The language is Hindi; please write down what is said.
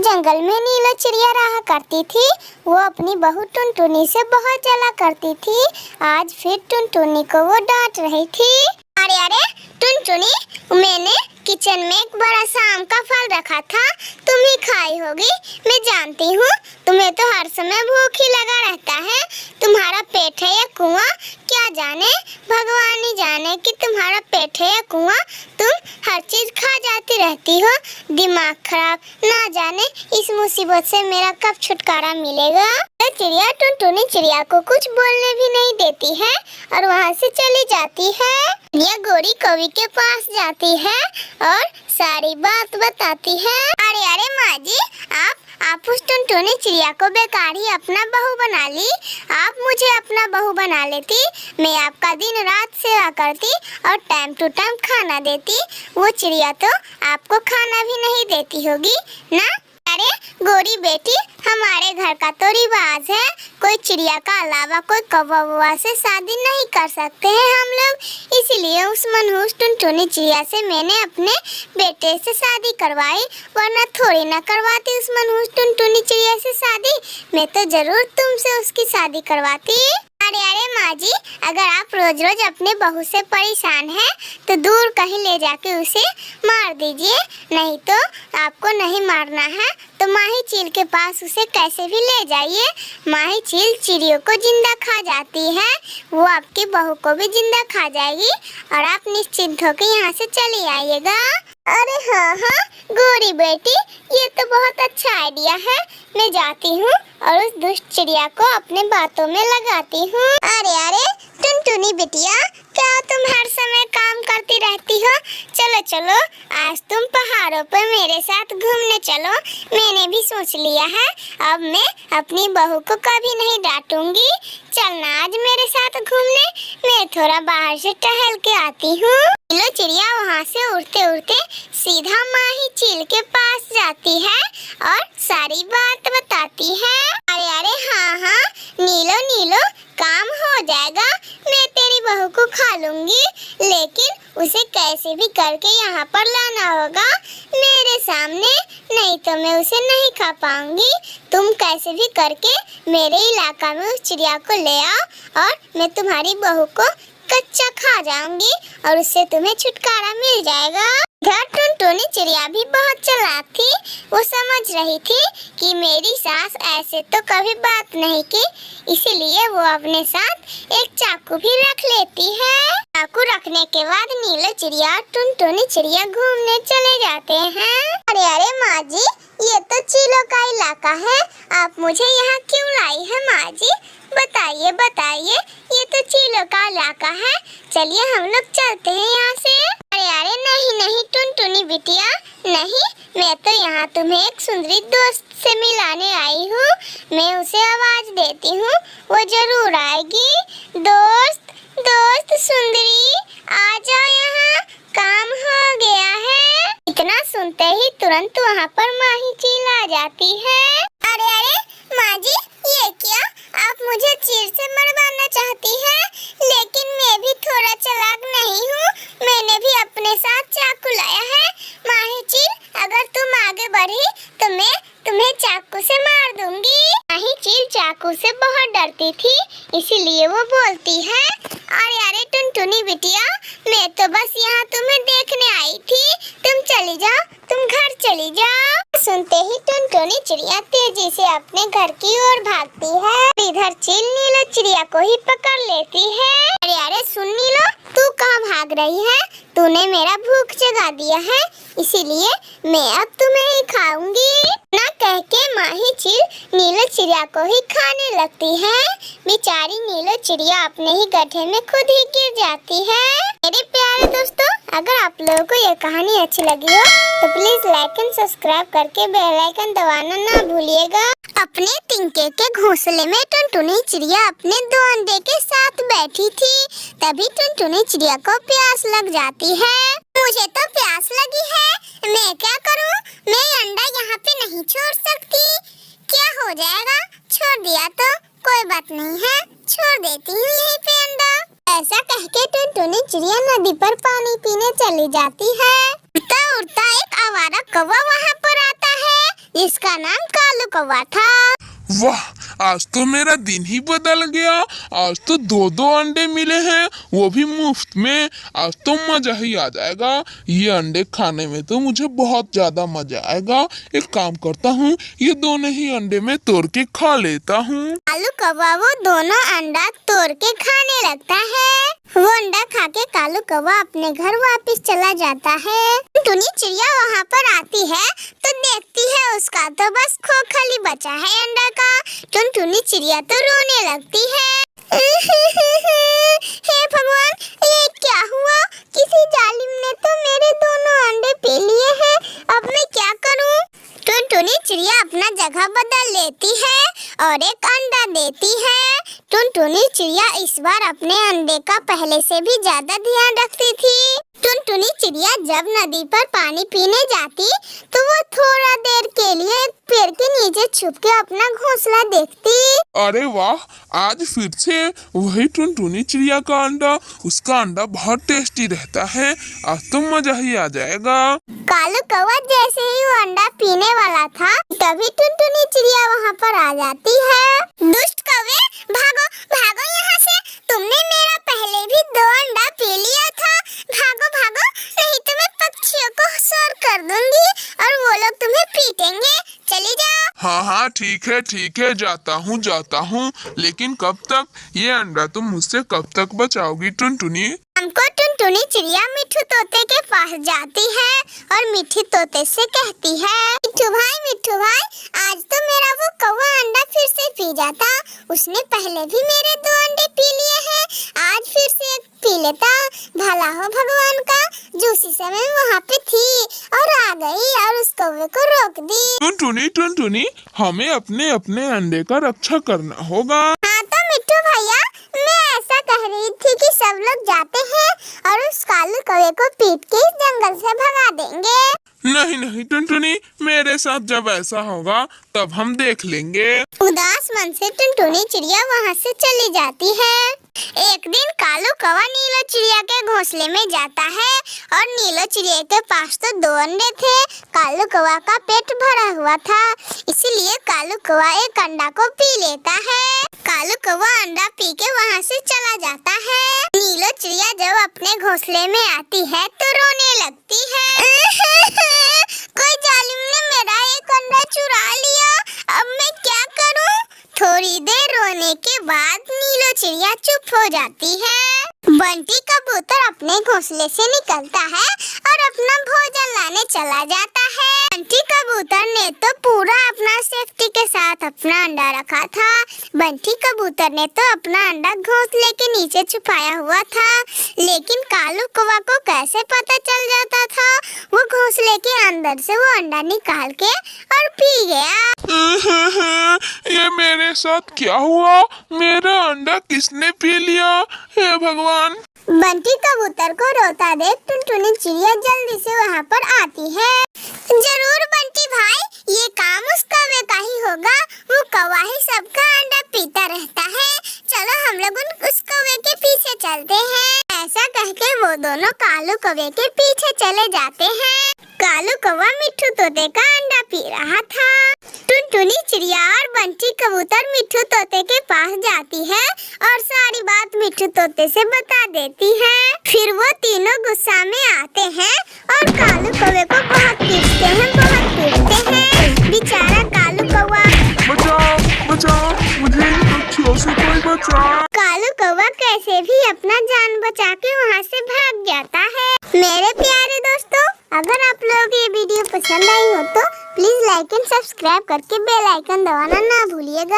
जंगल में नीलो चिड़िया रहा करती थी। वो अपनी बहू टुनटुनी से बहुत जला करती थी। आज फिर टुनटुनी को वो डांट रही थी। अरे अरे टुनटुनी, मैंने किचन में एक बड़ा सा आम का फल रखा था, तुम ही खाई होगी। मैं जानती हूँ तुम्हें तो हर समय भूख ही लगा रहता है। तुम्हारा पेट है या कुआं, क्या जाने, भगवान ही जाने कि तुम्हारा पेट है या कुआं। तुम हर चीज खा जाती रहती हो, दिमाग खराब। ना जाने इस मुसीबत से मेरा कब छुटकारा मिलेगा। चिड़िया टुनटुनी चिड़िया को कुछ बोलने भी नहीं देती है और वहाँ से चली जाती है। चिड़िया गोरी कौवी के पास जाती है और सारी बात बताती है। अरे अरे माँ जी, आप उस टुनटुनी चिड़िया को बेकार ही अपना बहू बना ली। आप मुझे अपना बहू बना लेती, मैं आपका दिन रात सेवा करती और टाइम टू टाइम खाना देती। वो चिड़िया तो आपको खाना भी नहीं देती होगी ना। अरे गोरी बेटी, हमारे घर का तो रिवाज है, कोई चिड़िया का अलावा कोई कौवा से शादी नहीं कर सकते हैं हम लोग। इसीलिए उस मनहूस टुनटुनी चिड़िया से मैंने अपने बेटे से शादी करवाई, वरना थोड़ी ना करवाती उस मनहूस टुनटुनी चिड़िया से शादी। मैं तो जरूर तुमसे उसकी शादी करवाती। अरे अरे माँ जी, अगर आप रोज रोज अपने बहू से परेशान हैं तो दूर कहीं ले जाके उसे मार दीजिए। नहीं तो आपको नहीं मारना है तो माही चील के पास उसे कैसे भी ले जाइए। माही चील चिड़ियों को जिंदा खा जाती है, वो आपकी बहू को भी जिंदा खा जाएगी और आप निश्चिंत होकर यहाँ से चली आइएगा। अरे हाँ हाँ गोरी बेटी, ये तो बहुत अच्छा आइडिया है। मैं जाती हूँ और उस दुष्ट चिड़िया को अपने बातों में लगाती हूँ। अरे अरे टुनटुनी बिटिया, क्या तुम हर समय काम करती रहती हो? चलो चलो, आज तुम पहाड़ों पर मेरे साथ घूमने चलो। मैंने भी सोच लिया है, अब मैं अपनी बहू को कभी नहीं डांटूंगी। चलना आज मेरे साथ घूमने, मैं थोड़ा बाहर से टहल के आती हूँ। नीलो चिड़िया वहाँ से उड़ते उड़ते सीधा माही चील के पास जाती है और सारी बात बताती है। अरे अरे हाँ हाँ नीलो नीलो, काम हो जाएगा, मैं तेरी बहू को खा लूंगी, लेकिन उसे कैसे भी करके यहाँ पर लाना होगा मेरे सामने, नहीं तो मैं उसे नहीं खा पाऊंगी। तुम कैसे भी करके मेरे इलाका में उस चिड़िया को ले आओ और मैं तुम्हारी बहू को कच्चा खा जाऊंगी और उससे तुम्हें छुटकारा मिल जाएगा। इधर टुनटुनी चिड़िया भी बहुत चालाक थी। वो समझ रही थी कि मेरी सास ऐसे तो कभी बात नहीं की, इसीलिए वो अपने साथ एक चाकू भी रख लेती है। चाकू रखने के बाद नीलो चिड़िया और टुनटुनी चिड़िया घूमने चले जाते हैं। अरे अरे माँ जी, ये तो चीलों का इलाका है, आप मुझे यहाँ क्यों लाई है माँ जी? बताइए बताइए, ये तो चीलों का इलाका है, चलिए हम लोग चलते हैं यहाँ से। अरे अरे नहीं नहीं टुनटुनी बिटिया, नहीं, मैं तो यहाँ तुम्हें एक सुंदरी दोस्त से मिलाने आई हूँ। मैं उसे आवाज देती हूँ, वो जरूर आएगी। दोस्त दोस्त सुंदरी, आ जाओ यहाँ, काम हो गया है। इतना सुनते ही तुरंत वहाँ पर माही चील आ जाती है। अरे अरे माँ जी, ये क्या, आप मुझे चील से मरवाना चाहती हैं? लेकिन मैं भी थोड़ा चालाक नहीं हूँ, मैंने भी अपने साथ चाकू लाया है। माही चील, अगर तुम आगे बढ़ी तो मैं तुम्हें चाकू से मार दूंगी। माही चील चाकू से बहुत डरती थी, इसीलिए वो बोलती है, अरे अरे टुनटुनी बिटिया, मैं तो बस यहाँ तुम्हें देखने आई थी, तुम चली जाओ, तुम घर चली जाओ। सुनते ही टुनटुनी चिड़िया तेजी से अपने घर की ओर भागती है। इधर चील नीलो चिड़िया को ही पकड़ लेती है। अरे अरे सुन नीलो, तू कहाँ भाग रही है? तूने मेरा भूख जगा दिया है, इसीलिए मैं अब तुम्हें ही खाऊंगी। ना कह के माही चील नीलो चिड़िया को ही खाने लगती है। बेचारी नीलो चिड़िया अपने ही गड्ढे में खुद ही गिर जाती है। मेरे प्यारे दोस्तों, अगर आप लोगों को ये कहानी अच्छी लगी हो तो प्लीज लाइक एंड सब्सक्राइब करके बेल आइकन दबाना ना भूलिएगा। अपने तिनके के घोंसले में टुनटुनी चिड़िया अपने दो अंडे के साथ बैठी थी। तभी टुनटुनी चिड़िया को प्यास लग जाती है। मुझे तो प्यास लगी है, मैं क्या करूं? मैं अंडा यहाँ पे नहीं छोड़ सकती, क्या हो जाएगा? छोड़ दिया तो कोई बात नहीं है, छोड़ देती हूँ यहीं पे अंडा। ऐसा कह के टुनटुनी चिड़िया नदी पर पानी पीने चली जाती है। उड़ता उड़ता एक आवारा कौवा वहाँ पर आता है। इसका नाम कालू कौवा था। वाह, आज तो मेरा दिन ही बदल गया। आज तो 2-2 अंडे मिले हैं, वो भी मुफ्त में। आज तो मजा ही आ जाएगा। ये अंडे खाने में तो मुझे बहुत ज्यादा मजा आएगा। एक काम करता हूँ, ये दोनों ही अंडे में तोड़ के खा लेता हूँ। कालू कौवा वो दोनों अंडा तोड़ के खाने लगता है। वो अंडा खा के कालू कौवा अपने घर वापस चला जाता है। टुनी चिड़िया वहाँ पर आती है तो देखती है उसका तो बस खोखा ही बचा है अंडा का। टुनटुनी चिड़िया तो रोने लगती है। हे भगवान, ये क्या हुआ? किसी जालिम ने तो मेरे दोनों अंडे पी लिए हैं। अब मैं क्या करूं? टुनटुनी चिड़िया अपना जगह बदल लेती है और एक अंडा देती है। टुनटुनी चिड़िया इस बार अपने अंडे का पहले से भी ज्यादा ध्यान रखती थी। टुनटुनी चिड़िया जब नदी पर पानी पीने जाती तो वो थोड़ा देर के लिए पेड़ के नीचे छुप के अपना घोंसला देखती। अरे वाह, आज फिर से वही टुनटुनी चिड़िया का अंडा। उसका अंडा बहुत टेस्टी रहता है। आज तो मजा ही आ जाएगा। कालू कौवा जैसे ही वो अंडा पीने वाला था तभी टुनटुनी चिड़िया वहाँ पर आ जाती है। दुष्ट कौवे, भागो भागो यहाँ से। तुमने मेरा पहले भी 2 अंडा पी लिया था। भागो भागो, नहीं तो मैं पक्षियों को शोर कर दूंगी और वो लोग तुम्हें पीटेंगे। चली जाओ। हाँ, ठीक है, जाता हूँ। लेकिन कब तक? ये अंडा तुम मुझसे कब तक बचाओगी टुनटुनी? हमको टुनटुनी चिड़िया मिट्ठू तोते के पास जाती है और मिट्ठी तोते से कहती है, मिट्ठू भाई, आज तो मेरा वो कौवा अंडा फिर से पी जाता। उसने पहले भी मेरे 2 अंडे पी लिए हैं, आज फिर से एक पी लेता। भला हो भगवान का, जो उसी समय वहाँ पे थी और आ गई और उस कौवे को रोक दी। टुनटुनी, हमें अपने अपने अंडे का रक्षा करना होगा। हाँ तो मिट्ठू भैया, मैं ऐसा कह रही थी कि सब लोग जाते हैं और उस कालू कौवे को पीट के इस जंगल से भगा देंगे। नहीं टुनटुनी, मेरे साथ जब ऐसा होगा तब हम देख लेंगे। उदास मन से टुनटुनी चिड़िया वहाँ से चली जाती है। एक दिन कालू कौवा नीलो चिड़िया के घोंसले में जाता है और नीलो चिड़िया के पास तो 2 अंडे थे। कालू कौवा का पेट भरा हुआ था, इसीलिए कालू कौवा एक अंडा को पी लेता है। कालू कौवा अंडा पी के वहाँ से चला जाता है। नीलो चिड़िया जब अपने घोंसले में आती है तो रोने लगती है। कोई जालिम ने मेरा एक अंडा चुरा लिया, अब मैं क्या करूं? थोड़ी देर रोने के बाद नीलो चिड़िया चुप हो जाती है। बंटी कबूतर अपने घोंसले से निकलता है और अपना भोजन लाने चला जाता है। बंटी कबूतर ने तो पूरा अपना सेफ्टी के साथ अपना अंडा रखा था। बंटी कबूतर ने तो अपना अंडा घोंसले के नीचे छुपाया हुआ था, लेकिन कालू कौवा को कैसे पता चल जाता था? वो घोंसले के अंदर से वो अंडा निकाल के और पी गया। ये मेरे साथ क्या हुआ? मेरा अंडा किसने पी लिया? हे भगवान। बंटी कबूतर को रोता देख टुनटुनी चिड़िया जल्दी से वहाँ पर आती है। जरूर बंटी भाई, ये काम उस कौवे का ही होगा। वो कौवा ही सबका अंडा पीता रहता है। चलो हम लोग उस कौवे के पीछे चलते हैं। ऐसा कह के वो दोनों कालू कौवे के पीछे चले जाते हैं। कालू कौवा मिट्ठू तोते का अंडा पी रहा था। टुनटुनी चिड़िया और बंटी कबूतर मिट्ठू तोते के पास जाती है और सारी बात मिट्ठू तोते से बता देती है। फिर वो तीनों गुस्सा में आते हैं और कालू कौवे को बहुत पीटते हैं। बेचारा कालू कौवा। बचाओ, मुझे इन पक्षियों से कोई बचाओ। कालू कौवा कैसे भी अपना जान बचा के वहाँ से भाग जाता है। मेरे प्यारे दोस्तों, अगर आप लोगों को ये वीडियो पसंद आई हो तो प्लीज लाइक एंड सब्सक्राइब करके बेल आइकन दबाना ना भूलिएगा।